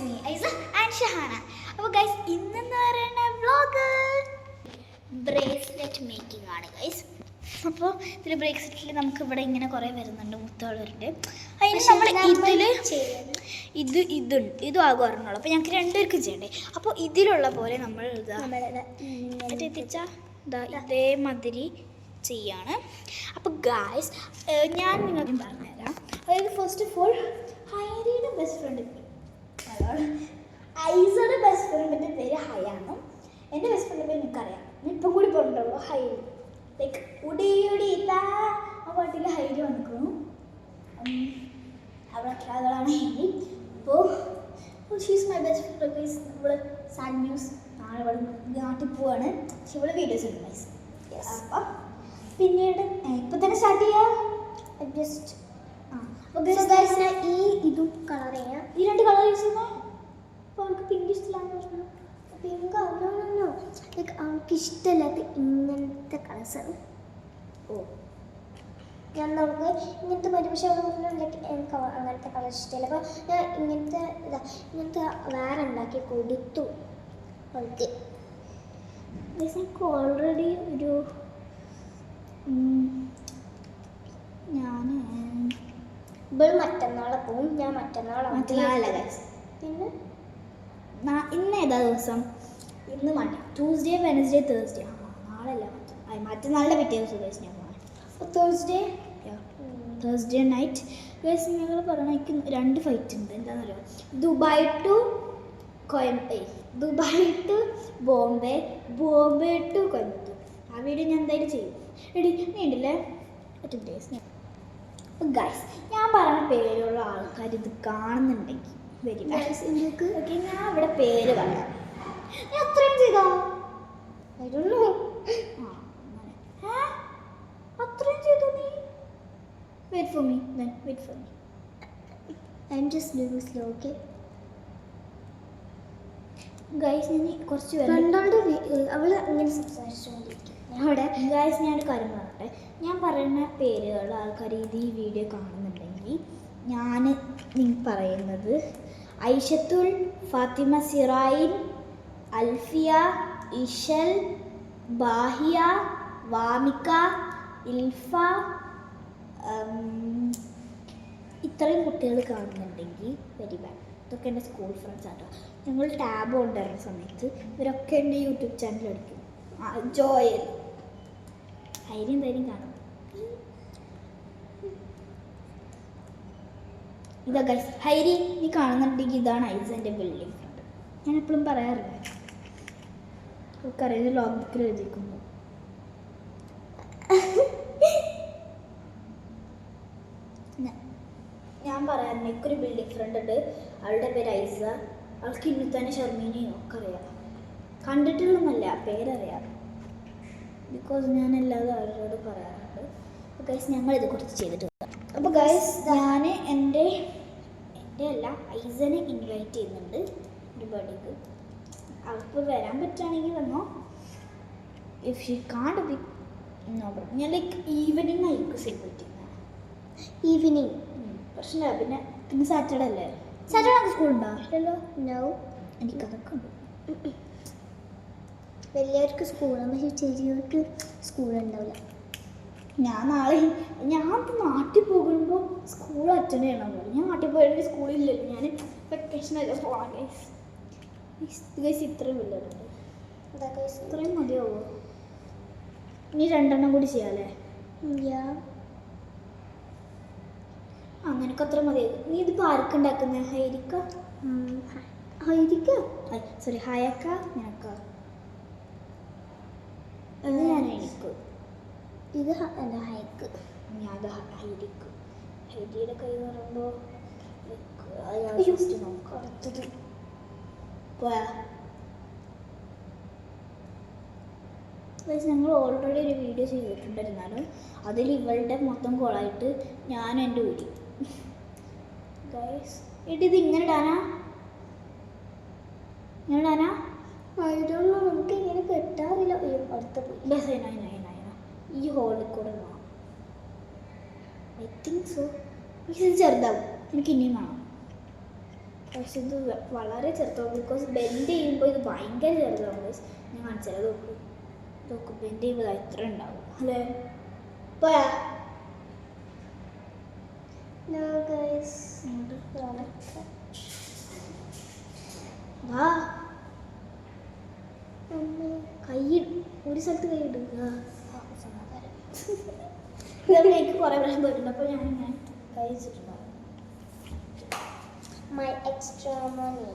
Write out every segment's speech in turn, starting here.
me, Aiza and Shahana. അപ്പോൾ guys ഇന്നെന്ന് പറയുന്ന vlog bracelet making ആണ് ഗൈസ്. അപ്പോൾ ഇതിൽ ബ്രേസ്ലെറ്റിൽ നമുക്ക് ഇവിടെ ഇങ്ങനെ കുറേ വരുന്നുണ്ട്, മുത്തുകളുണ്ട്. അതിന് നമ്മൾ ഇതും ആകും അറിഞ്ഞോളൂ. അപ്പോൾ ഞങ്ങൾക്ക് രണ്ടുപേർക്കും ചെയ്യണ്ടേ. അപ്പോൾ ഇതിലുള്ള പോലെ നമ്മൾ ഇതേമാതിരി ചെയ്യാണ്. അപ്പോൾ ഗൈസ് ഞാൻ നിങ്ങൾക്ക് പറഞ്ഞുതരാം. അതായത് ഫസ്റ്റ് ഓഫ് ഓൾ ഹൈറിയുടെ ബെസ്റ്റ് ഫ്രണ്ട് ഐസയുടെ ബെസ്റ്റ് ഫ്രണ്ടിൻ്റെ പേര് ഹയാണ്. എൻ്റെ ബെസ്റ്റ് ഫ്രണ്ടിൻ്റെ പേര് എനിക്കറിയാം, ഇപ്പം കൂടി പറഞ്ഞിട്ടുള്ളൂ. ഹൈരി ലൈക്ക് ഉടിയുടിത്താ ആ പാട്ടിൽ ഹൈരി വന്നിരിക്കുന്നു. അവിടെ അതാണ് ഹൈരി. അപ്പോൾ she's my best front guys. നമ്മൾ സാഡ് ന്യൂസ് നാളെ ഇവിടെ നാട്ടിൽ പോവാണ്. പക്ഷെ ഇവിടെ വീഡിയോസ് ഉണ്ട് ഗൈസ്. അപ്പം പിന്നീട് ഇപ്പം തന്നെ സ്റ്റാർട്ട് ചെയ്യാം. ജസ്റ്റ് ഈ ഇതും കളർ ചെയ്യാം. ഈ രണ്ട് കളർ യൂസ് ചെയ്യുമ്പോൾ അപ്പോൾ അവൾക്ക് പിങ്ക് ഇഷ്ടമില്ലാന്ന് പറഞ്ഞു. പിങ്ക് ആവുന്നോ ലൈക്ക് അവൾക്ക് ഇഷ്ടമില്ലാത്ത ഇങ്ങനത്തെ കളേഴ്സാണ്. ഓ ഞാൻ നമുക്ക് ഇങ്ങനത്തെ പറ്റും. പക്ഷെ അവൾ ലൈക്ക് എനിക്ക് അങ്ങനത്തെ കളർ ഇഷ്ടമില്ല. അപ്പോൾ ഞാൻ ഇങ്ങനത്തെ വേറെ ഉണ്ടാക്കി കൊടുത്തു അവൾക്ക്. എനിക്ക് ഓൾറെഡി ഒരു ഞാൻ ഇപ്പോൾ മറ്റന്നാളെ പോവും. ഞാൻ മറ്റന്നാളല്ല ഗൈസ്. പിന്നെ ഇന്ന് ഏതാ ദിവസം? ഇന്ന് മൺഡേ, ട്യൂസ്ഡേ, വെനസ്ഡേ, തേഴ്സ്ഡേ. നാളല്ല മറ്റന്നാളുടെ പിറ്റേ ദിവസം ഗൈസ് ഞാൻ പോകാൻ. അപ്പോൾ തേഴ്സ്ഡേ നൈറ്റ് ഗൈസ് ഞങ്ങൾ പറയണ എനിക്ക് 2 ഫൈറ്റ് ഉണ്ട്. എന്താണെന്നറിയോ? Dubai to Bombay, Bombay to Coimbatore. ആ വീഡിയോ ഞാൻ എന്തായാലും ചെയ്യും. എടി നീ ഉണ്ടല്ലേ ഒറ്റ ഡേയ്സ്. ഗൈസ് ഞാൻ പറയുന്ന പേരുള്ള ആൾക്കാർ ഇത് കാണുന്നുണ്ടെങ്കിൽ വെരി നൈസ്. ഓക്കെ, ഞാൻ ഇവിടെ പേര് പറയാം. ഞാൻ അത്രയും ചെയ്തോ? അത്രയും ചെയ്തു നീ? Wait for me. I am just doing slow. Okay guys ഞാൻ കുറച്ച് അവൾ അങ്ങനെ സംസാരിച്ചുകൊണ്ടിരിക്കും അവിടെ. ഗൈസ് ഞാനൊരു കാര്യം പറയട്ടെ. ഞാൻ പറയുന്ന പേരുകൾ ആൾക്കാർ ഇത് ഈ വീഡിയോ കാണുന്നുണ്ടെങ്കിൽ ഞാൻ പറയുന്നത് ഐഷത്തുൽ, ഫാത്തിമ സിറായിൻ, അൽഫിയ, ഇഷൽ, ബാഹിയ, വാമിക, ഇൽഫ, ഇത്രയും കുട്ടികൾ കാണുന്നുണ്ടെങ്കിൽ വെരി ബാഡ്. ഇതൊക്കെ എൻ്റെ സ്കൂൾ ഫ്രണ്ട്സ് ആട്ടോ. ഞങ്ങൾ ടാബ് കൊണ്ടുവരുന്ന സമയത്ത് ഇവരൊക്കെ എൻ്റെ യൂട്യൂബ് ചാനൽ അടിക്കും. ജോയൽ ഹൈരി എന്തായാലും കാണും. ഇതാ ഗൈസ് ഹൈരി നീ കാണുന്നുണ്ടെങ്കിൽ ഇതാണ് ഐസൻ്റെ ബിൽഡിംഗ് ഫ്രണ്ട്. ഞാൻ എപ്പോഴും പറയാറില്ല, അവൾക്കറിയുന്ന ലോഗ് ബുക്കിൽ എഴുതിക്കുന്നു. ഞാൻ പറയാറുണ്ട് എനിക്കൊരു ബിൽഡിംഗ് ഫ്രണ്ട് ഉണ്ട്, അവളുടെ പേര് ഐസ. അവൾക്ക് ഇന്നുത്താനെ ഷർമീനെയും ഒക്കെ അറിയാം. കണ്ടിട്ടുള്ളതല്ല, പേരറിയാം. ബിക്കോസ് ഞാൻ എല്ലാവരും അവരോട് പറയാറുണ്ട്. അപ്പോൾ ഗൈസ് ഞങ്ങളിത് കുറച്ച് ചെയ്തിട്ട് വരാം. അപ്പോൾ ഗൈസ് ഞാൻ എൻ്റെ അല്ല ഐസനെ ഇൻവൈറ്റ് ചെയ്യുന്നുണ്ട് ഒരു ബർത്ത്ഡേക്ക്. അവൾക്ക് വരാൻ പറ്റുകയാണെങ്കിൽ വന്നോ. ഇഫ് ഷീ കാണ്ട് ബി നോ പ്രോബ്ലം. ഞാൻ ലൈക്ക് ഈവനിങ് ആയിരിക്കും സെലിബ്രേറ്റ് ചെയ്യുന്നത്. ഈവനിങ് പ്രശ്നമില്ല. പിന്നെ ഇന്ന് സാറ്റർഡേ അല്ലേ? സാറ്റർഡേ നമുക്ക് സ്കൂളുണ്ടോ? ഇല്ലല്ലോ. നോ, എനിക്കതൊക്കെ ഉണ്ട്. വലിയവർക്ക് സ്കൂളാണ്, പക്ഷേ ചെറിയവർക്ക് സ്കൂളുണ്ടാവില്ല. ഞാൻ നാട്ടിൽ പോകുമ്പോൾ സ്കൂൾ അറ്റൻഡ് ചെയ്യണം പോലെ. ഞാൻ നാട്ടിൽ പോയിട്ട് സ്കൂളില്ലല്ലോ. ഞാൻ വെക്കേഷനല്ലേ പോകാൻ ഗൈസ്. ഇത്രയും വലിയവരുണ്ട്. ഇത്രയും മതിയാവോ? ഇനി 2 കൂടി ചെയ്യാമല്ലേ? അങ്ങനെയൊക്കെ അത്ര മതിയാവും. നീ ഇതിപ്പോൾ ആർക്കുണ്ടാക്കുന്നത്? ഹൈരിക്ക സോറി ഹയക്ക നിനക്ക. ഇത് ഞാൻ എനിക്ക്, ഇത് എന്താ ഹൈക്ക്, ഞാൻ ഹൈരിക്ക്. ഹൈരിയുടെ കൈ പറയുമ്പോൾ നോക്കാം. അടുത്തത് പോയാ ഞങ്ങൾ ഓൾറെഡി ഒരു വീഡിയോ ചെയ്തിട്ടുണ്ടായിരുന്നാലും അതിൽ ഇവളുടെ മൊത്തം കോളായിട്ട് ഞാൻ എൻ്റെ ഊരി. ഗൈസ് ഇത് ഇങ്ങനെ ഇടാനാ? നമുക്ക് ഇങ്ങനെ കെട്ടാറില്ല. അടുത്ത പോയി ഈ ഹോളിൽ കൂടെ വേണം. I think so. ഇത് ചെറുതാവും, എനിക്ക് ഇനിയും വേണം. പക്ഷെ ഇത് വളരെ ചെറുതാണ് ബിക്കോസ് ബെൻഡ് ചെയ്യുമ്പോൾ ഇത് ഭയങ്കര ചെറുതാണ് ഗൈസ്. ഞാൻ കാണിച്ചാൽ നോക്കും നോക്കും ബെൻഡ് ചെയ്യുമ്പോൾ എത്ര ഉണ്ടാവും അല്ലേ പോയാ കൈ ഒരു സ്ഥലത്ത് കൈ ഇടുക എനിക്ക് കുറേ പ്രാവശ്യം പോയിട്ടുണ്ട് അപ്പോൾ ഞാനിങ്ങനെ കൈ വെച്ചിട്ടുണ്ടാവും. My extra money.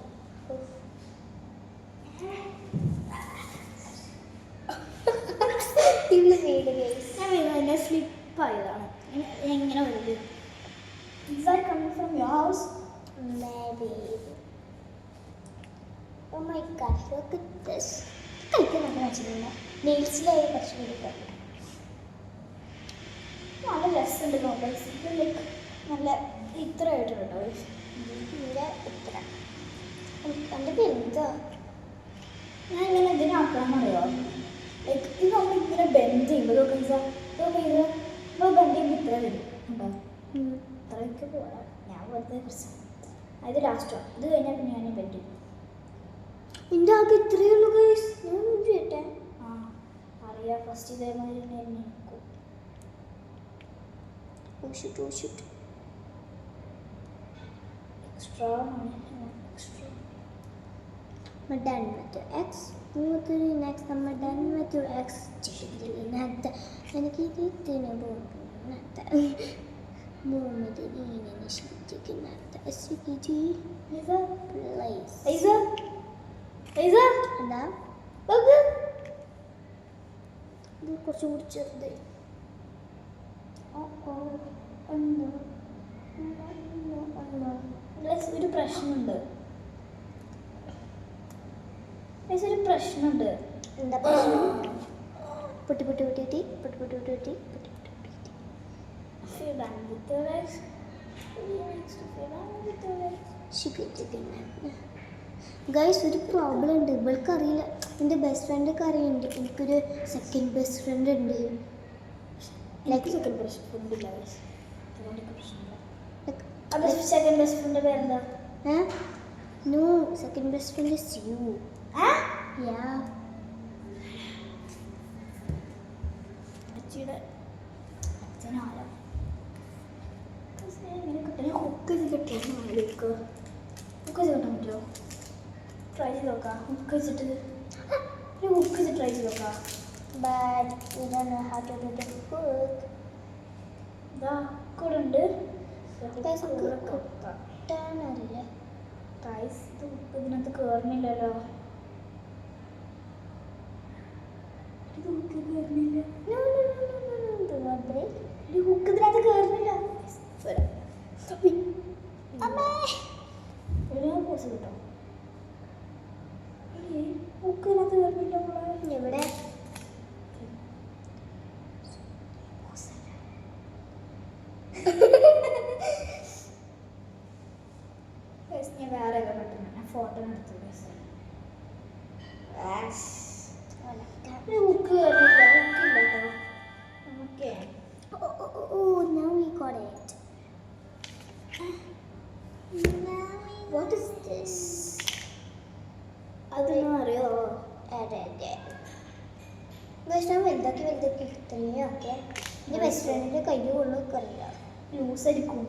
ഇന്ന് വീട് ഗൈസ്. ഞാൻ എന്നെ സ്ലിപ്പായതാണ് എങ്ങനെ വരുന്നത്. Is that coming from your house? Maybe. Oh my god, look at this. കഴിക്കാൻ നല്ല വെച്ചിട്ടില്ല നെയിൽസിലായി കുറച്ച് കൊടുക്കാം. നല്ല രസമുണ്ട് ഗൈസ്. ഇത് ലൈക്ക് നല്ല ഇത്ര ആയിട്ടുണ്ടോ ഇവിടെ ഇത്ര എൻ്റെ പേരെന്താ ഞാൻ ഇങ്ങനെ ഇതിനാക്കാന്നറിയോ ലൈക്ക് ഇത് നമ്മൾ ഇങ്ങനെ ബെൻഡ് ചെയ്യുമ്പോൾ ഇതൊക്കെ ഇത് നമ്മൾ ബെൻഡ് ചെയ്യുമ്പോൾ ഇത്ര വരും ഉണ്ടോ ഇത്രയൊക്കെ പോരാ. ഞാൻ വെറുതെ കുറച്ച് അത് ലാസ്റ്റോ ഇത് കഴിഞ്ഞാൽ പിന്നെ ഞാൻ ബെൻഡ് ചെയ്യും. എൻ്റെ ആകെ ഇത്രയേ ഉള്ളൂ ഗൈസ്. ഞാൻ കേട്ടെ ആ അറിയാം ഫസ്റ്റ് ഇതേമാതിരി തന്നെ നിൽക്കും. Oh shit extra extra we're done with your ex. Move to the next time we're done with your ex. Nada. എനിക്ക് ഇതിനെ പോകുന്നത് മൂന്ന് ഇങ്ങനെ ശ്രദ്ധിക്കുന്നുണ്ട്. ഇത് പ്ലേസ് ഐസ ഐസ എന്താ നോക്ക് ഇത് കുറച്ചുകൂടി ചെറുത്. ഒരു പ്രശ്നമുണ്ട് ഒരു പ്രശ്നമുണ്ട്. എന്താ പ്രശ്നം? പൊട്ടി പൊട്ടി പൊട്ടി പൊട്ടി പൊട്ടി പൊട്ടി പൊട്ടി പൊട്ടി പൊട്ടി പൊട്ടി. Feel done with your ex. Feel done with your ex. Guys ഒരു പ്രോബ്ലം ഉണ്ട്. ഇവൾക്ക് അറിയില്ല. എൻ്റെ ബെസ്റ്റ് ഫ്രണ്ടൊക്കെ അറിയുന്നുണ്ട്. എനിക്കൊരു സെക്കൻഡ് ബെസ്റ്റ് ഫ്രണ്ട് ഉണ്ട്. ലൈക്ക് സെക്കൻഡ് ബെസ്റ്റ് ഫ്രണ്ട് ഇല്ല ഗൈസ്. അതുകൊണ്ടൊക്കെ പ്രശ്നമില്ല. അത് സെക്കൻഡ് ബെസ്റ്റ് ഫ്രണ്ട് പേരെന്താ? No second best friend is you. Yeah അച്ഛയുടെ അച്ഛനാരാ ഇങ്ങനെ കിട്ടണേ ഹുക്ക് ഇത് കിട്ടിയ ആലോചിക്കുക. ഹുക്ക് ചെയ്ത് കിട്ടാൻ പറ്റുമോ? ട്രൈ ചെയ്ത് നോക്കാം. ഹുക്ക് വെച്ചിട്ട് ഒരു ഹുക്ക് വെച്ച് ട്രൈ ചെയ്ത് നോക്കാം. but we don't know how to do the hook. ഇതാ കൂടെ ഉണ്ട് Guys, കിട്ടാൻ അറിയില്ല. ഗൈസ് ഇത് ഇതിനകത്ത് കയറുന്നില്ലല്ലോ. ഇത് ഹുക്ക് കയറുന്നില്ല. No, no, no, no, no, no, do not break. ഒരു ഹുക്ക് ഇതിനകത്ത് കയറുന്നില്ല. അമ്മേ ഒരു പോസ് കിട്ടോ ഹുക്ക് ഇതിനകത്ത് കയറുന്നില്ല. നമ്മളെ എവിടെ ഞാൻ വേറെ പെട്ടെന്ന് ഫോട്ടോ എടുത്തു. ഹുക്ക് കയറില്ല. ഹുക്കില്ല കേട്ടോ. Okay Oh, now we got it. What is this? അതൊന്നും അറിയോ? അതെ ഗൈസ് ഞാൻ വലുതാക്കി ഇത്രയും ഓക്കെ. എൻ്റെ ബെസ്റ്റ് ഫ്രണ്ടിൻ്റെ കൈ കൊള്ളൊക്കെ അറിയില്ല. ലൂസായിരിക്കും.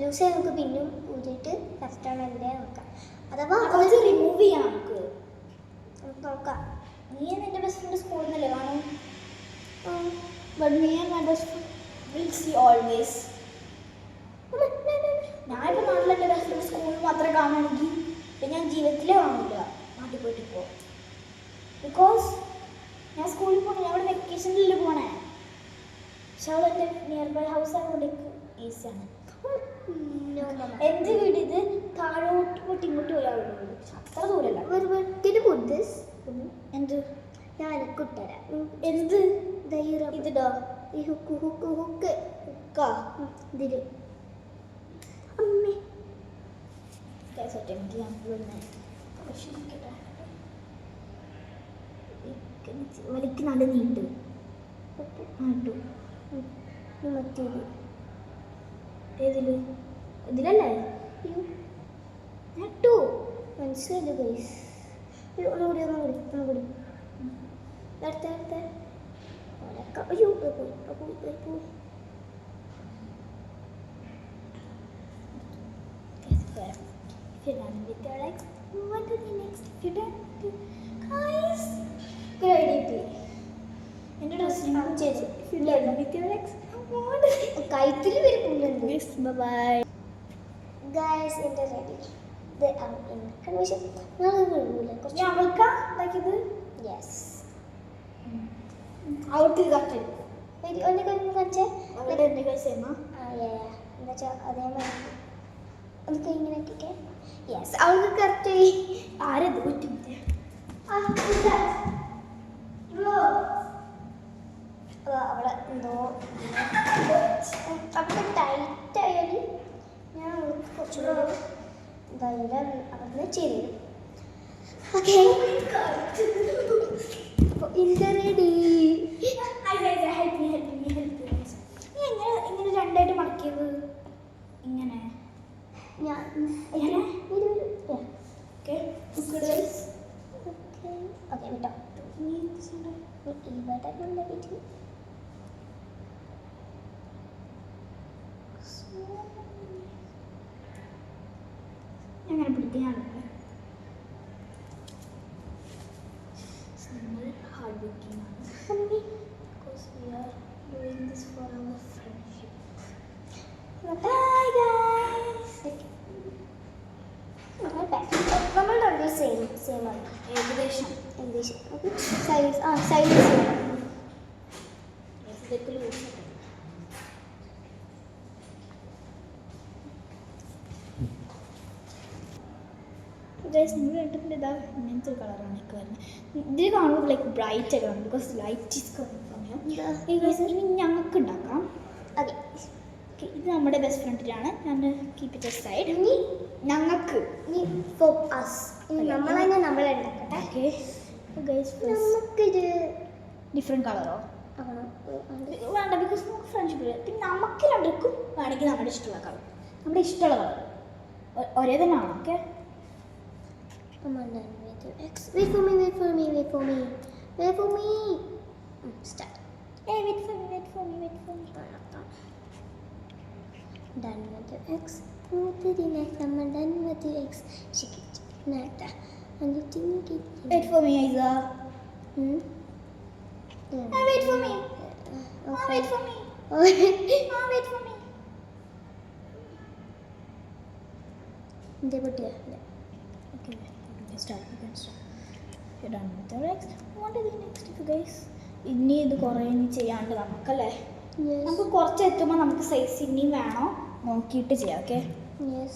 ലൂസ് നമുക്ക് പിന്നും ഊതിയിട്ട് കറക്റ്റാണ് എൻ്റെ നോക്കാം. അഥവാ അത് റിമൂവ് ചെയ്യാം നമുക്ക്. നോക്കാം. നീ നിന്റെ ബെസ്റ്റ് ഫ്രണ്ട് സ്കൂളിൽ നിന്നല്ലേ കാണും. But me and my best friend will see always. ഞാനിപ്പോൾ നാട്ടിൽ എൻ്റെ ബെസ്റ്റ് ഫ്രണ്ട് സ്കൂളിൽ മാത്രമേ കാണുകയാണെങ്കിൽ ഇപ്പം ഞാൻ ജീവിതത്തിലേ കാണില്ല നാട്ടിൽ പോയിട്ട് ഇപ്പോൾ. ബിക്കോസ് ഞാൻ സ്കൂളിൽ പോകണം. ഞാൻ ഇവിടെ വെക്കേഷനിൽ പോകണേ. പക്ഷെ അവൾ എൻ്റെ നിയർ ബൈ ഹൗസ് ആയതുകൊണ്ട് ഈസിയാണ്. എന്ത് വീട് ഇത് താഴോട്ട് പോയിട്ട് ഇങ്ങോട്ട് പോയാളുള്ളൂ. അത്ര ദൂരമല്ല. എന്ത് ഞാൻ കുട്ടരാം. എന്ത് ധൈര്യം ഇതിടോ ഈ ഹുക്ക് ഹുക്ക് ഹുക്ക് ഹുക്കാ ഇതില് അമ്മേ എനിക്ക് വലിക്ക് നല്ല നീണ്ട് ആട്ടു. മറ്റേത് ഏതില് ഇതിലല്ലേ? മനസ്സിലായില്ല ഗൈസ്. ഒന്നുകൂടി അടുത്ത അയ്യോ പോയി. If you're done with your legs, move on to the next. If you're done with your guys, great. എൻ്റെ ഡ്രസ്സിന് ചേച്ചി if you're done with your legs, move on to the കൈത്തിൽ വരുന്നുണ്ട്. Yes, bye-bye. ഗൈസ് എൻ്റെ ready. ഇത് convention നാളെ വീഴൂല കുറച്ച്. ഞങ്ങൾക്കാ ഉണ്ടാക്കിയത് yes അവിടുത്തെ കറക്റ്റ് ഒന്ന് കാണിച്ചേ. അവിടെ എൻ്റെ കൈ സെയിമാ എന്താ വെച്ചാൽ അതേമാതിരി ഒന്ന് ഇങ്ങനെ ആക്കിക്കേ. യെസ് അവൾക്ക് കറക്റ്റ്. ആരത് പറ്റും അവളെ എന്തോ അവിടെ ടൈറ്റ് ആയാൽ ഞാൻ കുറച്ചുകൂടെ ധൈര്യം അവിടുന്ന് ചെയ്തു. ഓക്കെ ഇൻ്റെ റെഡി. ഇങ്ങനെ രണ്ടായിട്ട് മടക്കിയത് ഇങ്ങനെ ഞാൻ ഓക്കെ ഓക്കെ വിട്ടോ. ഇവിടെ കൊണ്ടുപോയിട്ട് അങ്ങനെ പിടിക്കാനുണ്ട്. നമ്മൾ ഹാർഡ് വർക്കിംഗ് ആണ് because we are doing this for our friendship. Hi guys. നമ്മൾ രണ്ടും സെയിം ആണ് ഏകദേശം സൈഡ് ഇതൊക്കെ ലൂസ് ഗൈസ് നിങ്ങൾ കണ്ടിട്ടുണ്ട് ഇതാ ഇങ്ങനത്തെ ഒരു കളറാണ് എനിക്ക് വരുന്നത്. ഇതിൽ കാണുമ്പോൾ ലൈക്ക് ബ്രൈറ്റ് ആയിട്ട് കാണും ബിക്കോസ് ലൈറ്റ് ഈസ് സമയം. ഇനി ഞങ്ങൾക്ക് ഉണ്ടാക്കാം. അതെ ഇത് നമ്മുടെ ബെസ്റ്റ് ഫ്രണ്ടിനാണ്. ഞാൻ കീപ്പ് ഇറ്റ് സൈഡ്. ഇനി ഞങ്ങൾക്ക് ഫോർ അസ് നമ്മൾ തന്നെ നമ്മളെ ഉണ്ടാക്കട്ടെ. ഓക്കെ ഗൈസ് നമുക്കിത് ഡിഫറെൻറ്റ് കളറോ ആണോ വേണ്ട ബിക്കോസ് നമുക്ക് ഫ്രണ്ട്ഷിപ്പ് പിന്നെ നമുക്ക് രണ്ടുക്കും വേണമെങ്കിൽ നമ്മുടെ ഇഷ്ടമുള്ള കളർ നമ്മുടെ ഇഷ്ടമുള്ള കളർ ഒരേ തന്നെ ആണോ? Okay wait for me. Start. Hey, wait for me. Done with the X, move to the next. I'm done with the X. Shake it, nata, and you think it. Wait for me, Aiza. Wait for me. Okay. Wait for me. Wait for me. They put here. Okay, you can start. You're done with your X. What is the next step, guys? ഇനി ഇത് കുറേ ഇനി ചെയ്യാണ്ട് നമുക്കല്ലേ. Yes. നമുക്ക് കുറച്ച് എത്തുമ്പോൾ നമുക്ക് size ഇനിയും വേണോ നോക്കിയിട്ട് ചെയ്യാം. Okay Yes.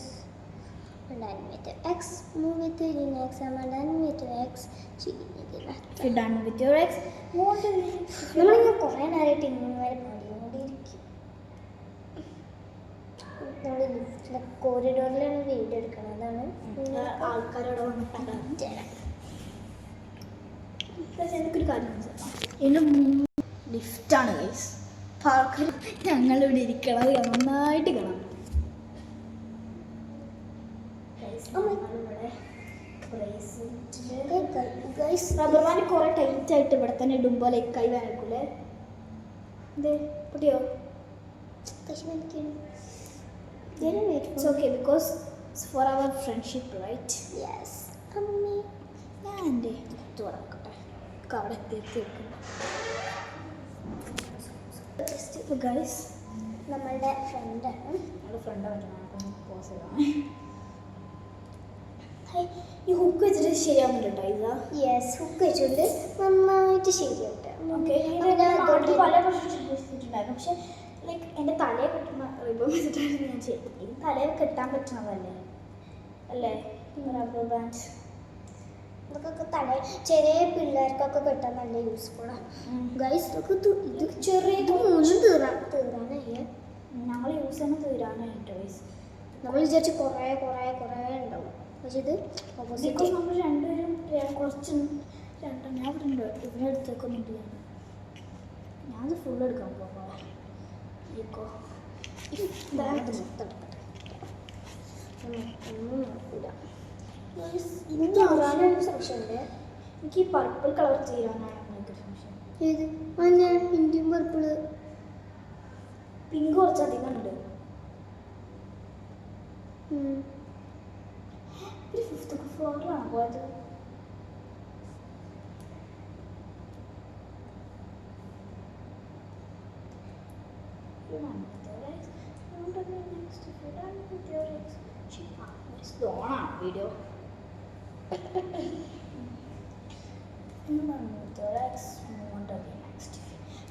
I'm done with the X, move it to the next. I'm done with the X. Shake it, nata. You're done with your X. Move to the next. നമ്മളിങ്ങനെ കുറേ നേരമായിട്ട് ഇങ്ങനെ പാടിക്കൊണ്ടിരിക്കും. നമ്മൾ ലിഫ്റ്റിലെ കോറിഡോറിലാണ് വീഡിയോ എടുക്കണം. അതാണ് ആൾക്കാരോട് വന്നിട്ടുണ്ടാകും. എനിക്കൊരു കാര്യം ഇതിന് ലിഫ്റ്റാണ് ഗൈസ്. ആൾക്കാർ ഞങ്ങളിവിടെ ഇരിക്കണം നന്നായിട്ട് കാണാം. റബ്ബർ ബാൻഡ് കുറെ ടൈറ്റ് ആയിട്ട് ഇവിടെ തന്നെ ഇടുമ്പോൾ ലൈക്ക് കൈ വേനക്കൂലേ. ഇത് പൊട്ടിയോ? It's okay because it's for our friendship, right? Yes. അമ്മേ ഞാൻ എൻ്റെ തുറക്കട്ടെ അവിടെ എത്തി ഗൈസ് നമ്മളുടെ ഫ്രണ്ടാണ്. നമ്മുടെ ഫ്രണ്ടാണ് പോസ് ചെയ്താണ്. ഈ ഹുക്ക് വെച്ചിട്ട് ശരിയാവുന്നുണ്ടോ ഇതാ? യെസ് ഹുക്ക് വെച്ചുകൊണ്ട് നന്നായിട്ട് ശരിയാവട്ടെ. ഓക്കെ പല പ്രശ്നമുണ്ടായിരുന്നു പക്ഷെ ലൈക്ക് എൻ്റെ തലയെ കെട്ടുന്ന റിബൺ വെച്ചിട്ടാണ് ഞാൻ ചെയ്തത്. ഇത് തലയിൽ കെട്ടാൻ പറ്റുന്നതല്ലേ അല്ലേ റബ്ബർ ബാൻഡ്? ഇതൊക്കെ തല ചെറിയ പിള്ളേർക്കൊക്കെ കെട്ടാൻ നല്ല യൂസ്ഫുള്ളാണ് ഗൈസ്. ഇത് ചെറിയ മൂന്നും തീരാനായി ഞങ്ങൾ യൂസ് ചെയ്യുന്ന തീരാനായിട്ട് ഗൈസ്. നമ്മൾ വിചാരിച്ച് കുറേ ഉണ്ടാവും പക്ഷെ ഇത് ബിക്കോസ് നമ്മൾ രണ്ടുപേരും കുറച്ച് രണ്ടെണ്ണം ഞാൻ ഇവിടെ ഉണ്ട് ഇതിനടുത്തേക്കൊന്നും ചെയ്യാൻ ഞാനത് ഫുൾ എടുക്കാൻ പോകാം. മൊത്തം എടുക്കട്ടെ ഒന്നും നോക്കൂല. എനിക്ക് ആറാനൊരു സംശയമുണ്ട്. എനിക്ക് ഈ പർപ്പിൾ കളർ ചെയ്യാനാണ് ഭയങ്കര സംശയം. ഏത് അങ്ങനെ ഇന്ത്യൻ പർപ്പിള് പിങ്ക് കുറച്ചധികം ഉണ്ട്. ഒരു ഫിഫ്ത്ത് ഫ്ലോറിലാണ് പോയത്. വീഡിയോ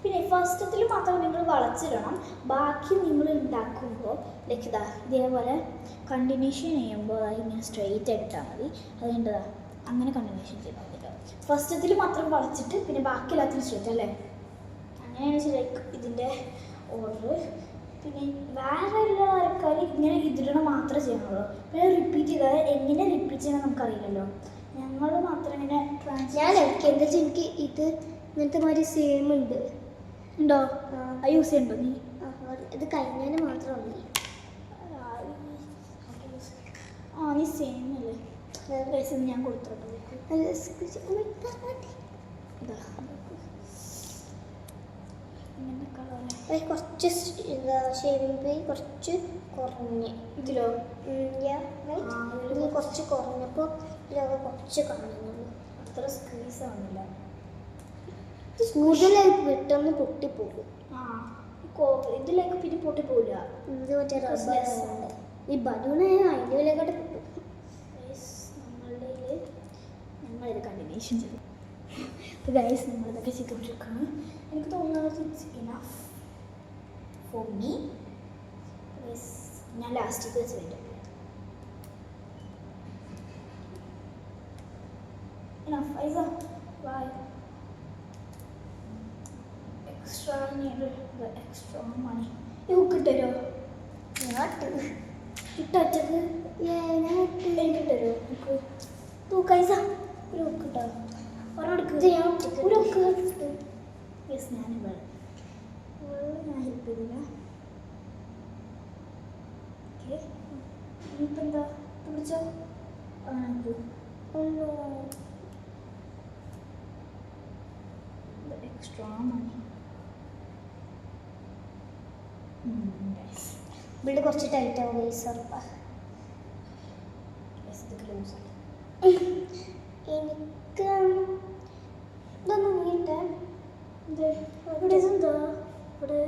പിന്നെ ഫസ്റ്റത്തിൽ മാത്രം നിങ്ങൾ വളച്ചിടണം. ബാക്കി നിങ്ങൾ ഉണ്ടാക്കുമ്പോൾ ലൈക്ക് ഇതാ ഇതേപോലെ കണ്ടിന്യൂഷൻ ചെയ്യുമ്പോൾ ഇങ്ങനെ സ്ട്രെയിറ്റ് ആയിട്ടാൽ മതി. അതുകൊണ്ടതാ അങ്ങനെ കണ്ടിന്യൂഷൻ ചെയ്താൽ മതി. ഫസ്റ്റത്തിൽ മാത്രം വളച്ചിട്ട് പിന്നെ ബാക്കി എല്ലാത്തിനും സ്ട്രെയിറ്റ് അല്ലേ? അങ്ങനെയാണ് ലൈക്ക് ഇതിൻ്റെ ഓർഡർ. പിന്നെ വേറെ ഉള്ള ആൾക്കാർ ഇങ്ങനെ ഇതിടണം മാത്രമേ ചെയ്യാനുള്ളൂ. പിന്നെ റിപ്പീറ്റ് ചെയ്താൽ എങ്ങനെ റിപ്പീറ്റ് ചെയ്യണം നമുക്കറിയില്ലല്ലോ. ഞങ്ങൾ മാത്രം ഇങ്ങനെ ഞാൻ എന്താ വെച്ചാൽ എനിക്ക് ഇത് ഇങ്ങനത്തെ മാതിരി സെയിം ഉണ്ട്. ഉണ്ടോ? ആ യൂസ് ചെയ്യണ്ടോ നീ? ഇത് കഴിഞ്ഞാൽ മാത്രം മതി. നീ സെയിം അല്ലേ? ഞാൻ കൊടുത്തോട്ടെ. കുറച്ച് ഷേവിംഗ് ക്രീം കുറച്ച് കുറഞ്ഞ് ഇതിലോ? ഇതിൽ കുറച്ച് കുറഞ്ഞപ്പോൾ ഇതിലൊക്കെ കുറച്ച് കാണുന്നുള്ളൂ. അത്ര സ്ക്വീസ് ആവുന്നില്ല. കൂടുതലായി പെട്ടെന്ന് പൊട്ടിപ്പോകും. ഇതിലേക്ക് പിന്നെ പൊട്ടിപ്പോവില്ല. ഇത് മറ്റേ റബ്ബർ. ഈ ബലൂണ് അതിൻ്റെ വിലക്കാട്ട് പൊട്ടും. ഞങ്ങളിത് കണ്ടിന്യൂഷൻ ചെയ്തു. അപ്പോൾ ഗൈസ് നമ്മളിതൊക്കെ ചെയ്തുകൊണ്ടിരിക്കുകയാണ്. എനിക്ക് തോന്നുന്നത് ഇറ്റ്സ് ഇനഫ് ഫോർ മീ. ഞാൻ ലാസ്റ്റിലേക്ക് വെച്ച് വരും. ഇനഫ് ഐസ bye. Extra need extra money. കിട്ടരോ? കിട്ടൊറ്റക്ക് എനിക്ക് കിട്ടരോ? നമുക്ക് തൂക്കൈസ ഒരു ഉക്ക് കിട്ടോ? യെസ് ഞാനിവിടെ ഞാൻ ഹെൽപ്പ് ചെയ്തില്ല. ഓക്കെ ഇനിയിപ്പോൾ എന്താ പിടിച്ചോ? എക്സ്ട്രാ മണി. ഇവിടെ കുറച്ച് ടൈറ്റ് ആവും ഉറപ്പാ. ഇതൊക്കെ ലൂസായി. എനിക്ക് ഇതൊന്നും നീട്ടെ. ഇവിടെ എന്താ ഇവിടെ?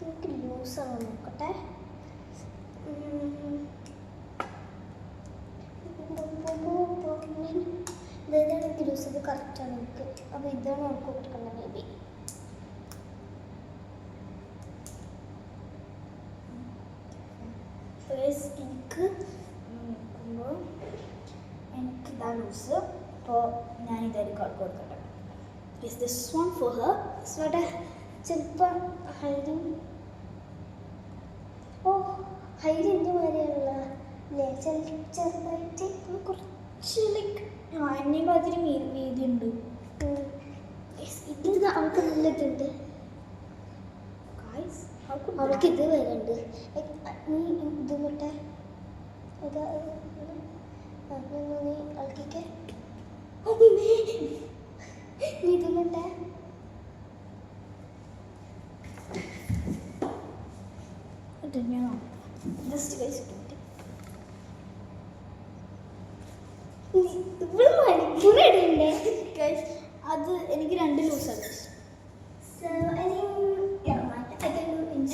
എനിക്ക് ലൂസാണ് നോക്കട്ടെ. ഇതാണ് എനിക്ക് ലൂസ്. ഇത് കറക്റ്റാണ് എനിക്ക്. അപ്പോൾ ഇതാണ് നമുക്ക് കൊടുക്കേണ്ടത് മേ ബി. എനിക്ക് നോക്കുമ്പോൾ എനിക്കിതാ ലൂസ്. അപ്പോൾ ഞാൻ ഇതായിരിക്കും ആൾക്ക് കൊടുക്കട്ടെ. Is this one for her? ഇവിടെ ചിലപ്പോൾ ഹൈരി ഹൈരിൻ്റെ മാതിരിയുള്ള അല്ലേ? ചെറുതായിട്ട് കുറച്ച് ലൈക്ക് എന്നെ മാതിരി വീതി ഉണ്ട്. ഇത് അവൾക്ക് നല്ല ഇതുണ്ട്. അവൾക്ക് ഇത് വരുന്നുണ്ട്. നീ ഇത് വിട്ടെ. നീ ആൾക്കൊക്കെ നീ ഇത് വിട്ടെ. ജസ്റ്റ് കഴിച്ചിട്ട് ഇവിടെ മണിക്കൂർ ഇടണ്ടേ? അത് എനിക്ക് രണ്ട് ലൂസാണ്.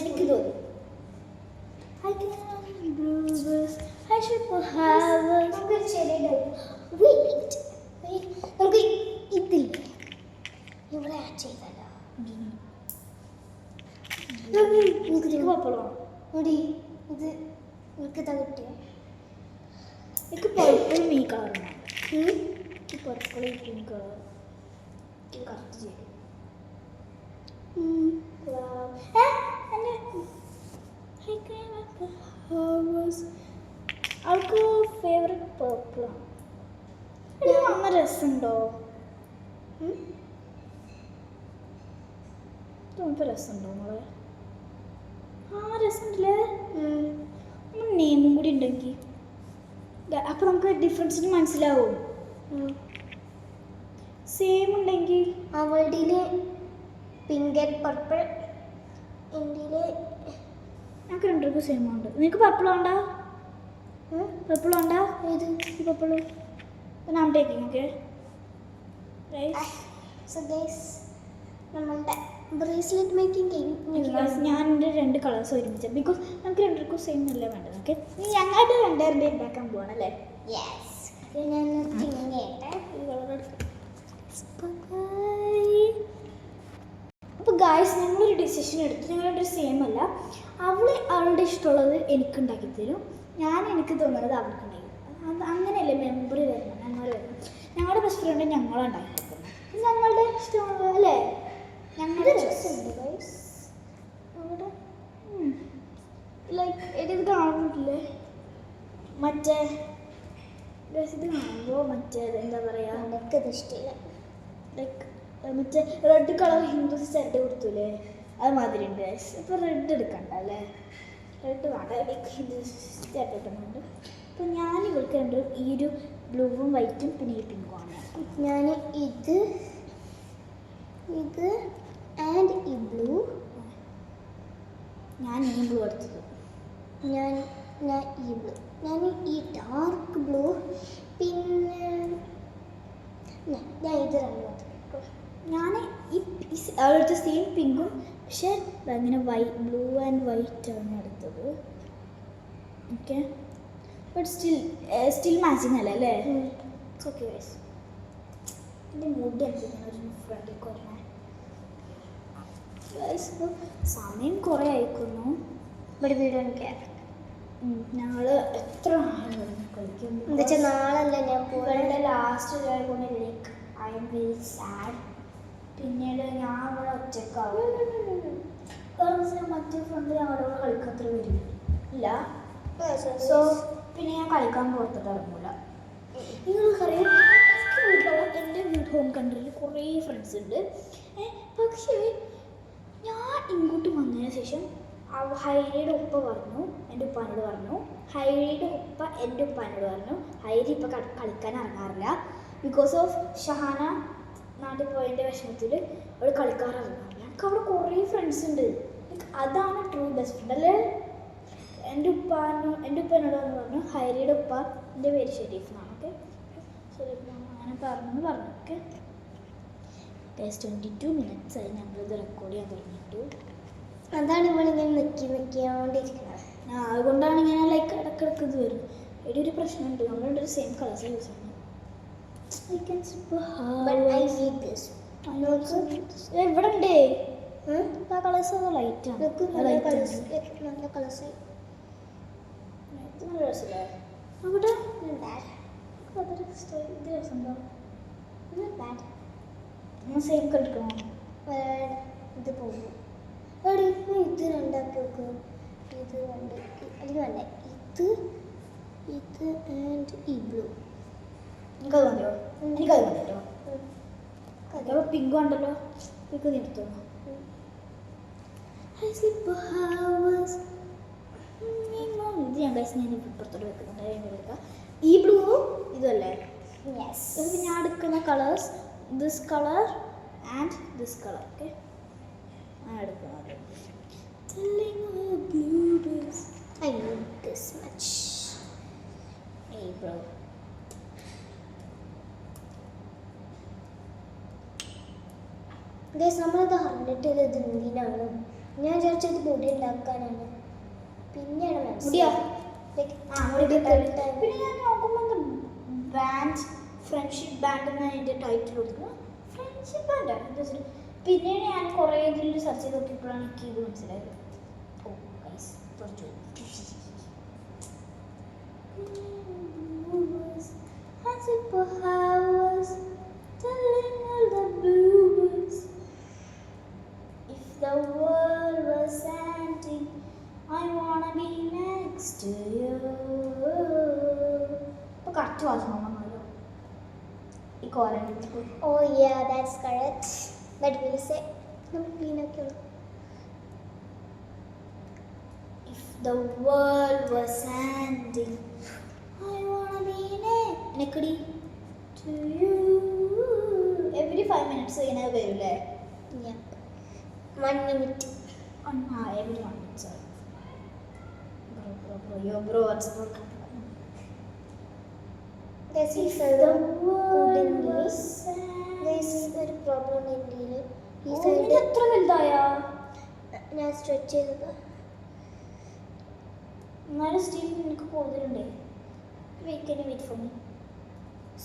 എനിക്ക് തോന്നി നമുക്കൊരു ചെറിയ നമുക്ക് ഇതില്ലേ ഇവിടെ ആഡ് ചെയ്തല്ലോ. എനിക്ക് പപ്പളോ മുടി ഇത് എനിക്ക് കിട്ടിയ എനിക്ക് പർപ്പിളും ഈ കളറുമാണ്. എനിക്ക് പർപ്പിളും പിങ്ക് കളർ കറക്റ്റ് ചെയ്യും. അവൾക്ക് ഫേവറേറ്റ് പേർപ്പിളാണ്. നല്ല രസമുണ്ടോ? ഇപ്പം രസമുണ്ടോ മോളെ? രസമുണ്ടല്ലേ? നെയിമും കൂടി ഉണ്ടെങ്കിൽ അപ്പോൾ നമുക്ക് ഡിഫറൻസിന് മനസ്സിലാവും. സെയിം ഉണ്ടെങ്കിൽ അവളുടെ പിങ്ക് ആൻഡ് പർപ്പിൾ, എൻ്റെ ഞങ്ങൾക്ക് രണ്ടുപേർക്കും സെയിം ഉണ്ട്. നിനക്ക് പർപ്പിൾ വേണ്ട? പർപ്പിൾ വേണ്ട? ഏത് പർപ്പിൾ നാം ടേക്കിങ്. ഓക്കെ സോ ഗൈസ് നമ്മളുടെ ബ്രേസ്ലെറ്റ് മേക്കിംഗ് ഞാൻ എൻ്റെ 2 കളേഴ്സ് ഒരുമിച്ച്, ബിക്കോസ് നമുക്ക് രണ്ടുപേർക്കും സെയിം അല്ല വേണ്ടത്. ഓക്കെ ഞങ്ങളുടെ രണ്ടുപേരുടെ ഉണ്ടാക്കാൻ പോവാണ് അല്ലേ? യെസ്. ഞാൻ തിങ്ങേട്ടെ ഈ കളർ എടുക്കാം. അപ്പോൾ ഗായ്സ് ഞങ്ങളൊരു ഡിസിഷൻ എടുത്തു. ഞങ്ങളുടെ സെയിം അല്ല. അവളുടെ ഇഷ്ടമുള്ളത് എനിക്ക് ഉണ്ടാക്കി തരും, ഞാൻ എനിക്ക് തോന്നുന്നത് അവൾക്ക് ഉണ്ടാക്കി തരും. അങ്ങനെയല്ലേ മെമ്മറി വരുന്നത്, ഞങ്ങൾ വരുന്നത്. ഞങ്ങളുടെ ബെസ്റ്റ് ഫ്രണ്ട് ഞങ്ങളുണ്ടാക്കി കൊടുക്കുന്നത്, ഞങ്ങളുടെ ഇഷ്ടമുള്ള അല്ലേ? ഞങ്ങളുടെ രസമുണ്ട് ഗൈസ്. അവിടെ ലൈക്ക് ഇത് കാണുന്നില്ലേ മറ്റേ ഇത് കാണുമ്പോൾ മറ്റേ എന്താ പറയുക, എനിക്കത് ഇഷ്ടമില്ല. ലൈക്ക് മറ്റേ റെഡ് കളർ ഹിന്ദുസ് സെറ്റ് കൊടുത്തൂലേ, അത് മാതിരി ഉണ്ട് ഗൈസ്. ഇപ്പോൾ റെഡ് എടുക്കണ്ട അല്ലേ? റെഡ് വേണ്ട, ലൈക്ക് ഹിന്ദുസ് സെറ്റ് ഇട്ടുന്നുണ്ട്. അപ്പോൾ ഞാൻ ഇവർക്ക് രണ്ടും ഈ ഒരു ബ്ലൂവും വൈറ്റും പിന്നെ ഈ പിങ്കും ആണ്. ഞാൻ ഇത് ആൻഡ് ഈ ബ്ലൂ, ഞാൻ ഈ ബ്ലൂ എടുത്തത്. ഞാൻ ഈ ബ്ലൂ, ഞാൻ ഈ ഡാർക്ക് ബ്ലൂ, പിന്നെ ഞാൻ ഇത് രണ്ടും എടുത്തു. ഞാൻ ഈ അവരുടെ സെയിം പിങ്കും പക്ഷേ അങ്ങനെ ബ്ലൂ ആൻഡ് വൈറ്റ് ആണ് എടുത്തത്. ഓക്കെ ബട്ട് സ്റ്റിൽ മാച്ചിങ് അല്ലേ അല്ലേ? Okay guys. എൻ്റെ മുടി എന്തിനാണ് ഒരു ഫ്രണ്ടിൽ കുറഞ്ഞ ഗൈസ്? ഇപ്പോൾ സമയം കുറേ അയക്കുന്നു. ഇവിടെ വീഡിയോ എനിക്ക് ഞങ്ങൾ എത്ര കളിക്കും എന്താ വെച്ചാൽ നാളല്ല ഞാൻ ഇവളുടെ ലാസ്റ്റ് കൊണ്ട് like I am very sad. പിന്നീട് ഞാൻ ഇവിടെ ഒറ്റക്കാവും. മറ്റേ ഫ്രണ്ട് ഞങ്ങളോട് കളിക്കത്ര വരും ഇല്ല. സോ പിന്നെ ഞാൻ കളിക്കാൻ പുറത്തോട്ട് ഇറങ്ങില്ല. നിങ്ങൾക്കറിയാം എൻ്റെ ഹോം കൺട്രിയിൽ കുറേ ഫ്രണ്ട്സ് ഉണ്ട്. പക്ഷേ ഞാൻ ഇങ്ങോട്ട് വന്നതിന് ശേഷം ഹൈരിയുടെ ഉപ്പ പറഞ്ഞു, എൻ്റെ ഉപ്പാനോട് പറഞ്ഞു, ഹൈരിയുടെ ഉപ്പ എൻ്റെ ഉപ്പാനോട് പറഞ്ഞു ഹൈരി ഇപ്പോൾ കളിക്കാൻ ഇറങ്ങാറില്ല. ബിക്കോസ് ഓഫ് ഷഹാന നാട്ടിൽ പോയതിൻ്റെ വിഷമത്തിൽ അവൾ കളിക്കാൻ ഇറങ്ങാറില്ല. എനിക്ക് അവിടെ കുറേ ഫ്രണ്ട്സ് ഉണ്ട്. അതാണ് ട്രൂ ബെസ്റ്റ് ഫ്രണ്ട് അല്ലേ? എൻ്റെ ഉപ്പനോട് വന്ന് പറഞ്ഞു, ഹൈരിയുടെ ഉപ്പ, എൻ്റെ പേര് ഷെരീഫ് എന്നാണ്. ഓക്കെ ഷെരീഫ് അങ്ങനെ പറഞ്ഞു. ഓക്കെ 22 minutes ആയി ഞങ്ങളിത് റെക്കോർഡ് ചെയ്യാൻ തുടങ്ങിയിട്ടു. അതാണ് ഇവളിങ്ങനെ നിൽക്കിക്കൊണ്ടിരിക്കുന്നത്. അതുകൊണ്ടാണ് ഇങ്ങനെ ലൈക്ക് ഇടക്കിടക്ക് ഇത് വരും. ഇവിടെ ഒരു പ്രശ്നമുണ്ട്, നമ്മളുടെ ഒരു സെയിം കളേഴ്സ് യൂസ് ചെയ്യണം. ഇവിടെ ഉണ്ട് ആ കളേഴ്സ് അത് ലൈറ്റാണ്. നല്ല കളേഴ്സായി നല്ല രസമല്ലേ? അവിടെ ഇത് രസമുണ്ടോ? നമ്മൾ സെയിം കളിക്കണോ? ഇത് പോകും. ഇത് രണ്ടാക്കി വെക്കും. ഇത് രണ്ട് അല്ലെങ്കിൽ വേണ്ട, ഇത് ആൻഡ് ഈ ബ്ലൂ. എനിക്കത് മതിയോ? എനിക്കത് മതിയോ? അപ്പോൾ പിങ്ക് ഉണ്ടല്ലോ, പിങ്ക് നിർത്തോ? ഇത് ഞാൻ കഴിച്ച് ഞാൻ ഇപ്പുറത്തോട്ട് വെക്കുന്നുണ്ട്. ഈ ബ്ലൂവും ഇതല്ലേ? ഇത് ഞാൻ എടുക്കുന്ന colours this colour and this colour. Okay ഞാൻ എടുക്കുന്നത് I need this much. Hey bro. Guys നമ്മളത് 100 ഇത് എന്തിനാണ്? ഞാൻ വിചാരിച്ചത് മുടി ഉണ്ടാക്കാനാണ്. പിന്നെയാണ് മുടിയാ? മനസ്സിലായി. പിന്നെ ഞാൻ നോക്കുമ്പോൾ ബാൻഡ് ഫ്രണ്ട്ഷിപ്പ് ബാൻഡ് എന്നാണ് എൻ്റെ ടൈറ്റിൽ കൊടുക്കുന്നത്. ഫ്രണ്ട്ഷിപ്പ് ബാൻഡാണ്. പിന്നെ ഞാൻ കുറേ ഇതിൽ സെർച്ച് ചെയ്ത് നോക്കിയപ്പോഴാണ് എനിക്ക് ഇത് മനസ്സിലായത്. ഓ ഗൈസ് കുറച്ചു telling all the blues. If the world was ending, I wanna be next to you. ഇപ്പോൾ കറക്റ്റ് വായിച്ചോളാമല്ലോ ഈ കോലം. Oh yeah, that's correct. But we'll say നമ്മൾ clean ആക്കിയുള്ളൂ. The world was ending. I wanna be next to you. Every 5 minutes ഇങ്ങനെ വരില്ലേ? Yep. 1 minute. Every 1 minute. Sorry. Bro, what's about? Guys, ഈ The world was Guys, ഒരു problem ഇന്ത്യയിൽ ഈ ending. Side എത്ര വലുതായാ? ഞാൻ stretch ചെയ്തത്. എന്നാലും സ്റ്റീൽ നിനക്ക് കൂടുതലുണ്ട്. Wait for me.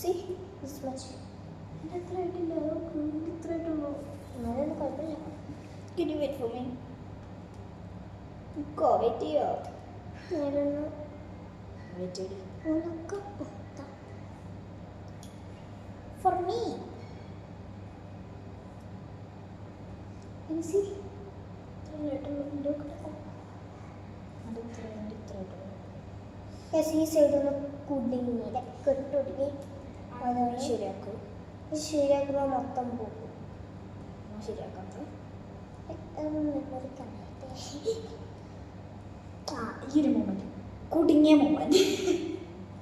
See, this much. എൻ്റെ എത്ര ആയിട്ടില്ല, ഇത്ര ആയിട്ടുള്ളൂ. എന്നാലും കുഴപ്പമില്ല. Can you wait for me? Go, wait here. ഞാനൊന്ന് Wait here. ഉണക്കം പൊത്താം. For me. Can you see? ഇത്ര ആയിട്ടുള്ളൂ. Guys, ഈ സൈഡ് ഒന്ന് കുടുങ്ങിയില്ല, കെട്ടൊടുങ്ങി. അതാണ് ശരിയാക്കും. ഇത് ശരിയാക്കുമ്പോൾ മൊത്തം പോകും. ശരിയാക്കാം. Memory connect. ഈ ഒരു മൊമെന്റ്, കുടുങ്ങിയ മൊമെന്റ്,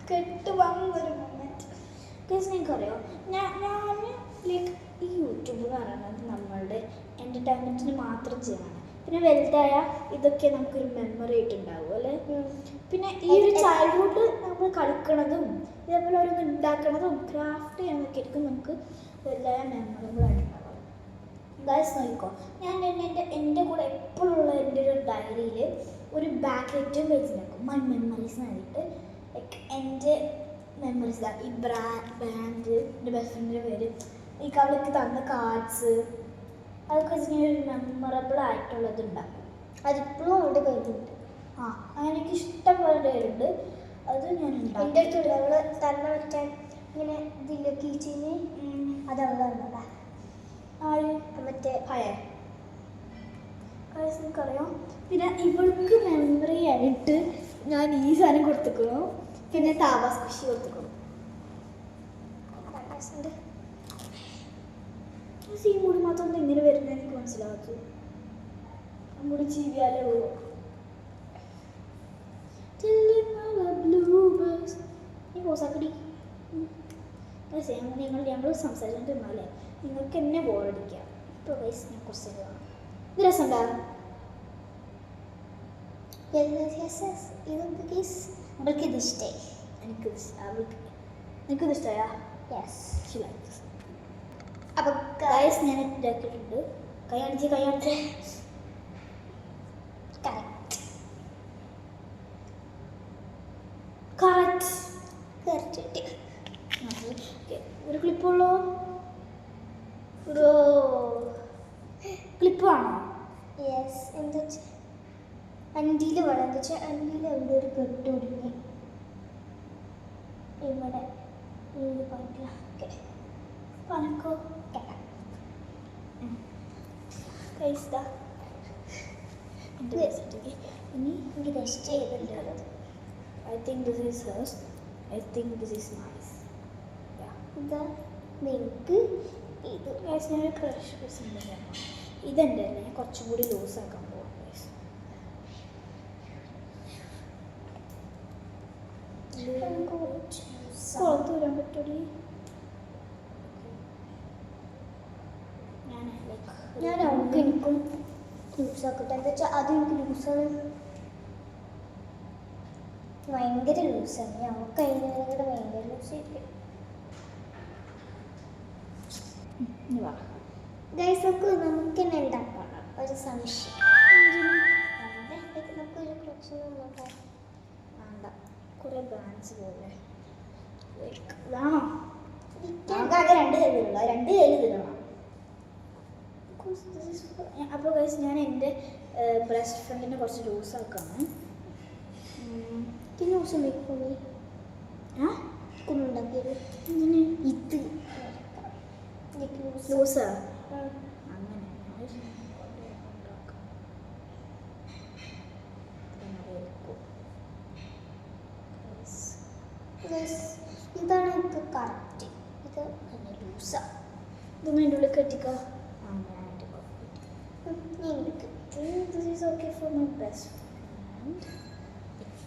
കെട്ട് വന്നൊരു മൊമെന്റ്. നിങ്ങൾക്കറിയോ, ഞാൻ ലൈക്ക് ഈ യൂട്യൂബ് എന്ന് പറയുന്നത് നമ്മളുടെ എൻ്റർടൈൻമെൻറ്റിന് മാത്രം ചെയ്യണം. പിന്നെ വലുതായ ഇതൊക്കെ നമുക്കൊരു മെമ്മറി ആയിട്ടുണ്ടാവും അല്ലേ. പിന്നെ ഈ ഒരു ചൈൽഡ്ഹുഡ് നമ്മൾ കളിക്കണതും ഇതേപോലെ ഓരോന്ന് ഉണ്ടാക്കണതും ക്രാഫ്റ്റ് ചെയ്യണതൊക്കെ ആയിരിക്കും നമുക്ക് വലുതായ മെമ്മറബിൾ ആയിട്ടുണ്ടാവും. ഗൈസ് നോക്കിക്കോ, ഞാൻ എൻ്റെ കൂടെ എപ്പോഴുള്ള എൻ്റെ ഒരു ഡയറിയിൽ ഒരു ബാക്ക് ഏറ്റവും പേജിലാക്കും മൈ മെമ്മറീസ് ആയിട്ട്. ലൈക്ക് എൻ്റെ മെമ്മറീസ്, ഈ ബാൻഡ്, എൻ്റെ ബെസ്റ്റ് ഫ്രണ്ടിൻ്റെ പേര്, ഈ അവൾക്ക് തന്ന കാർഡ്സ്, അതൊക്കെ വെച്ചിങ്ങനെ ഒരു മെമ്മറബിൾ ആയിട്ടുള്ളത് ഉണ്ടാക്കും. അതിപ്പോഴും അവിടെ കയ്യിലുണ്ട്. അങ്ങനെ എനിക്ക് ഇഷ്ടം പോലെ പേരുണ്ട്. അത് ഞാൻ എൻ്റെ അടുത്തുണ്ട്. അവള് തന്ന വെച്ചാൽ ഇങ്ങനെ ഇതിൻ്റെ കീച്ചിന് അത് അവൾ തന്നതാ. മറ്റേ നിനക്കറിയാം. പിന്നെ ഇവൾക്ക് മെമ്മറി ആയിട്ട് ഞാൻ ഈ സാധനം കൊടുത്തിക്കണം. പിന്നെ താവാസ് ഖുഷി കൊടുത്തിക്കണം. ഈ മുടി മാത്രം ഇങ്ങനെ വരുന്നത് എനിക്ക് മനസ്സിലാക്കും. മുടി ചീവിയാലോ. നീ പോസാക്കടി. ഞങ്ങൾ സംസാരിച്ചിട്ടുണ്ടാവില്ലേ, നിങ്ങൾക്ക് എന്നെ ബോറടിക്കാം. ഇപ്പോൾ വയസ്സ് ഞാൻ കുറച്ച് കാണാം. ഇത് രസമുണ്ടാകും. അവൾക്ക് ഇത് ഇഷ്ടമായി. എനിക്കിത് ഇഷ്ടമായാ? അപ്പം ഗൈസ് ഞാൻ ഇതാക്കിയിട്ടുണ്ട്. കൈ കാണിച്ച് കറക്റ്റ്. ഒരു ക്ലിപ്പുള്ളൂ. ക്ലിപ്പ് വേണോ? യെസ്. എന്താ വെച്ചാൽ അണ്ടിയിൽ വേണം. എന്താ വെച്ചാൽ അണ്ടിയിൽ എവിടെ ഒരു കെട്ട് ഒടുങ്ങി ഇവിടെ ഈ പോയിട്ടില്ല. ഓക്കെ, പനക്കോ കഴിച്ചതാ. ഇനി എനിക്ക് ടെസ്റ്റ് ചെയ്തിട്ടുള്ളത്. I think this is hers. I think this is nice. ഇതാ നിങ്ങൾക്ക് ഇത് ഗൈസ് ഞാൻ ക്രഷ് പീസ് ഇതെൻ്റെ അല്ലേ, ഞാൻ കുറച്ചും കൂടി ലൂസാക്കാൻ പോകാം. പുറത്ത് വരാൻ പറ്റൂടി. ഞാൻ അവൾക്ക് എനിക്കും ലൂസാക്കട്ടെ. എന്താ വെച്ചാൽ അത് എനിക്ക് ലൂസാണ്, ഭയങ്കര ലൂസാണ്. അവൾക്ക് അതിനോട് ഭയങ്കര ലൂസായിരിക്കും. ഗൈസ് നമുക്ക് തന്നെ ഉണ്ടാക്കണം. ഒരു സംശയം, നമുക്കൊരു പ്രശ്നം നോക്കാം. വേണ്ട, കുറേ ബ്രാൻഡ്സ് പോലെ വേണോ? ആകെ 2 കയ്യിലുള്ള 2 കയ്യിൽ തരണം. അപ്പോൾ ഗൈസ് ഞാൻ എൻ്റെ ബെസ്റ്റ് ഫ്രണ്ടിനെ കുറച്ച് ലൂസാക്കാണ്. ലൂസ് മേക്ക് ഉണ്ടാക്കിയത് ഇത് ലൂസാ അങ്ങനെ ഇതാണ് എനിക്ക് കറക്റ്റ്. ഇത് നല്ല ലൂസാ. ഇതൊന്നും എൻ്റെ ഉള്ളിൽ കെട്ടിക്കോ. എനിക്ക് This is okay for my best friend. friend.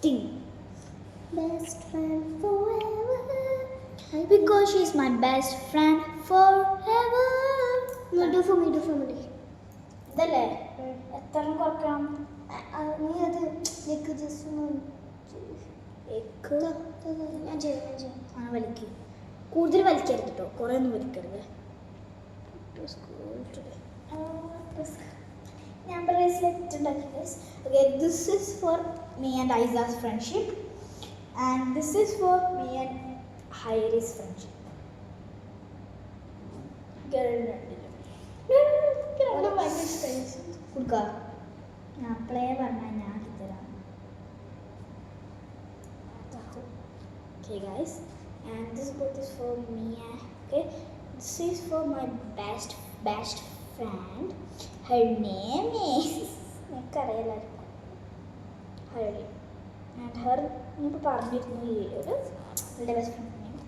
Thing. Best friend forever. Because she's my best friend forever. Do for me. ഇതല്ലേ എത്ര കുറക്കണം? നീ അത് ലൈക്ക് ജസ്റ്റ് എക്ക് ഞാൻ ചെയ്യാം ആ വലിക്ക്. കൂടുതൽ വലിക്കരുത് കേട്ടോ, കുറേ ഒന്നും വലിക്കരുത്. ഞാൻ ബ്രേസ്ലെറ്റ് ഉണ്ടാക്കി guys. Okay, this is for me and ഐസാസ് friendship and this is for me and ഹൈറീസ് ഫ്രണ്ട്ഷിപ്പ്. കൊടുക്കാം. ഞാൻ അപ്പളേ പറഞ്ഞാൽ ഞാൻ ആക്കി തരാം. Okay guys, and this book is for me. Okay, this is for my best friend. Her name is Karela. Harry. And her ഞാൻ പറഞ്ഞിരുന്നു ഈ ഒരു എൻ്റെ ബെസ്റ്റ് ഫ്രണ്ട് നെയിം.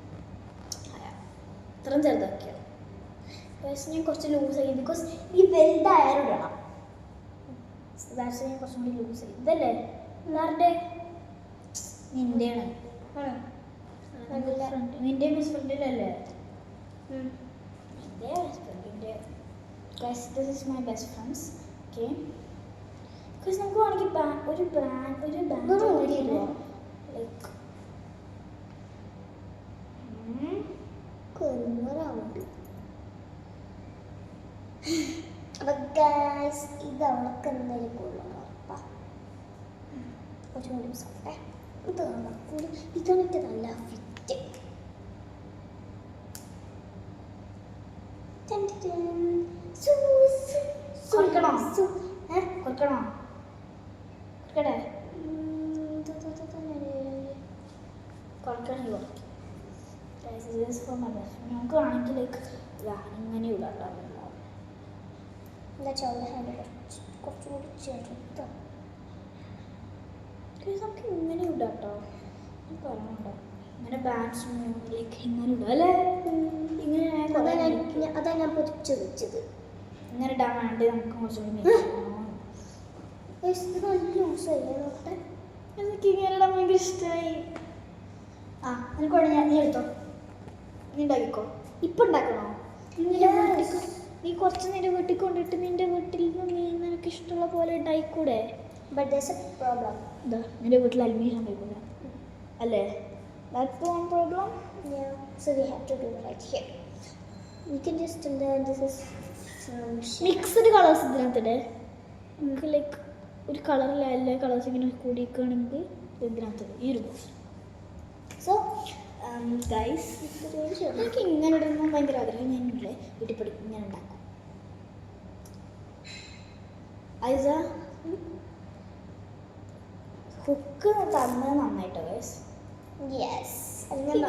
ഇത്രയും ചെറുതാക്കിയോ പക്ഷേ ഞാൻ കുറച്ച് ലൂസ് ആയി ബിക്കോസ് ഈ വലുതായാലും ഇടണം. ദാറ്റ്സ് ഞാൻ കുറച്ചും കൂടി ലൂസ് ആയി. ഇതല്ലേ എല്ലാവരുടെ നിൻ്റെയാണ്. നിന്റെ ബെസ്റ്റ് ഫ്രണ്ടിലല്ലേ? എൻ്റെ ബെസ്റ്റ് ഫ്രണ്ടിൻ്റെ this is my best friends. Okay, because നമുക്ക് വേണമെങ്കിൽ ഒരു ബാൻഡ് ലൈക്ക് കൊന്നുറാവുണ്ട്. അപ്പൊ ഗൈസ് ഇത് അവൾക്ക് എന്തായാലും കൊള്ളണം ഉറപ്പാ. കുറച്ചും കൂടി സോട്ടെ ഇത് കൂടി ഇതാണിട്ട് നല്ല ഫിറ്റ്. കൊടുക്കണോ? കൊടുക്കണോ? കൊടുക്കട്ടെ? കൊടുക്കണമെങ്കിൽ കൊടുക്കും. നമുക്ക് വേണമെങ്കിൽ ലൈക്ക് ഇങ്ങനെ ഇടാം. എന്താ ചോള ഹാൻഡ് കുറച്ചുകൂടി ചെറുതാണ്. നമുക്ക് ഇങ്ങനെ ഇടാം കേട്ടോ. പറഞ്ഞോ ഇങ്ങനെ ബാൻഡ്സ് ലൈക്ക് ഇങ്ങനെ ഇടാം അല്ലേ? ഇങ്ങനെ അതാ ഞാൻ പൊതിച്ച് വെച്ചത്. ഇങ്ങനെ ഇടാൻ വേണ്ടി നമുക്ക് കുറച്ചുകൂടി ഇത് നല്ല ലൂസായി നോക്കട്ടെ. എനിക്ക് ഇങ്ങനെ ഇടാൻ ഭയങ്കര ഇഷ്ടമായി. ആ നിനക്ക് വേണ്ടി നീ എടുത്തോ, നീ ഉണ്ടാക്കിക്കോ. ഇപ്പം ഉണ്ടാക്കണോ? നീ കുറച്ച് നേരം വീട്ടിൽ കൊണ്ടിട്ട് നിന്റെ വീട്ടിൽ നിന്ന് നിനക്ക് ഇഷ്ടമുള്ള പോലെ ഉണ്ടായിക്കൂടെ? But there's a problem. എന്താ നിന്റെ വീട്ടിൽ അലുമിനിയം സംഭവിക്കില്ല അല്ലേ? That's the one problem. Yeah, so we have to do it right here. We can just tell that this is from mixed colours ഇതിനകത്തിടെ നമുക്ക് ലൈക്ക് ഒരു കളറില്ല എല്ലാ കളേഴ്സ് ഇങ്ങനെ കൂടിയിരിക്കുകയാണെങ്കിൽ ഇതിനകത്ത് ഈ ഒരു ബോക്സ്. സോ ഗൈസ് എനിക്ക് ഇങ്ങനെ ഇടുമ്പോൾ ഭയങ്കര ആഗ്രഹം. ഞാൻ ഇല്ലേ വീട്ടിൽ പഠിക്കും ഇങ്ങനെ ഉണ്ടാക്കും. ഐസ ഹുക്ക് തന്നത് നന്നായിട്ടോ ഗൈസ്. yes. നല്ല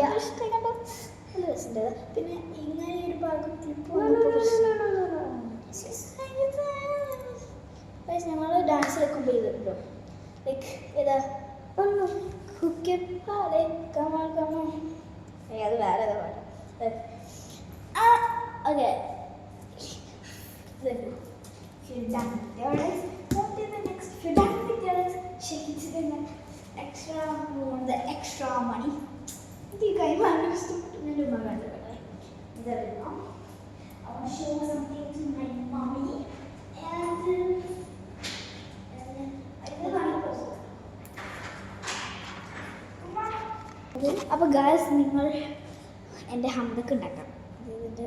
രസമുണ്ട്. പിന്നെ ഇങ്ങനെ ഒരു ഭാഗം ഞങ്ങൾ ഡാൻസ് കളിക്കുമ്പോൾ ചെയ്തിട്ടുണ്ടോ ലൈക്ക് ഏതാ ഹുക്ക് പാടെ കമാ കമാ അത് വേറെ ഏതാ പാട്ട്. Okay extra money. The guy managed to put in a bag. There we go. I want to show something to my mommy and അപ്പോൾ ഗായ്സ് നിങ്ങൾ എൻ്റെ ഹംദക്ക് ഉണ്ടാക്കാം. ഇതിൻ്റെ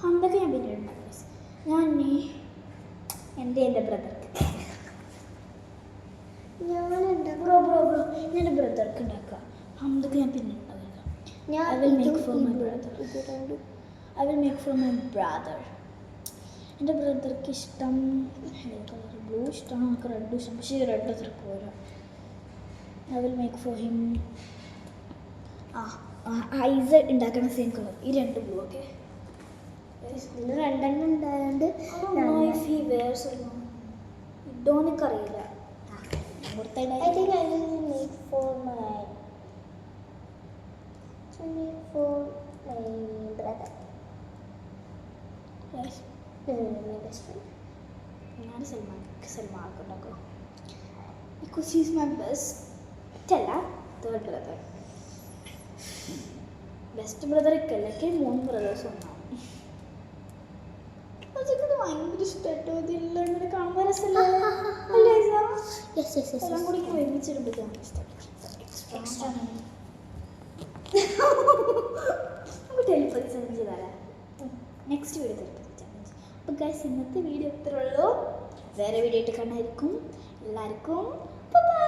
ഹംദക്ക് ഞാൻ പിന്നീട് ഉണ്ടാക്കാം. ഞാൻ എൻ്റെ ബ്രദർക്ക് എൻ്റെ ബ്രദർക്ക് ഉണ്ടാക്കാം. ഹംദക്ക് ഞാൻ പിന്നെ ഉണ്ടാക്കാം. I will make for my brother. എൻ്റെ ബ്രദർക്ക് ഇഷ്ടം കളർ ബ്ലൂ ഇഷ്ടമാണ്, നമുക്ക് റെഡ് ഇഷ്ടം. പക്ഷേ റെഡ് അത്ര പോരാ. I will make for him ice ഉണ്ടാക്കുന്ന സെയിം കളർ ഈ രണ്ട് ബ്ലൂ. ഓക്കെ ഇതിൽ രണ്ടെണ്ണം ഉണ്ടായതുകൊണ്ട് ഇടോന്നൊക്കറിയില്ല. I think I will make for my brother. Yes. No, my best friend. ഞാൻ സൽമാനൊക്കെ ഉണ്ടാക്കുക ബിക്കോസ് ഹീസ് മൈ ബെസ്റ്റ് അല്ല തേർഡ് ബ്രദർ. ബെസ്റ്റ് ബ്രദർ ഇക്കല്ലെങ്കിൽ 3 ബ്രദേഴ്സ് ഉണ്ടാവും. അതൊക്കെ ഭയങ്കര ഇഷ്ടമായിട്ടോ. ഇതില്ല ഇങ്ങനെ കാണുമ്പോൾ രസമല്ലേ എല്ലാം കൂടി ഒരുമിച്ചിടുമ്പോൾ എക്സ്ട്രാ നമുക്ക് ടെലിപ്പതി ചലഞ്ച് ചെയ്താലേ നെക്സ്റ്റ് വീഡിയോ ടെലിപ്പതി ചലഞ്ച്. അപ്പോൾ ഗൈസ് ഇന്നത്തെ വീഡിയോ ഇത്രേ ഉള്ളൂ. വേറെ വീഡിയോ ആയിട്ട് കാണായിരിക്കും. എല്ലാവർക്കും ബൈ.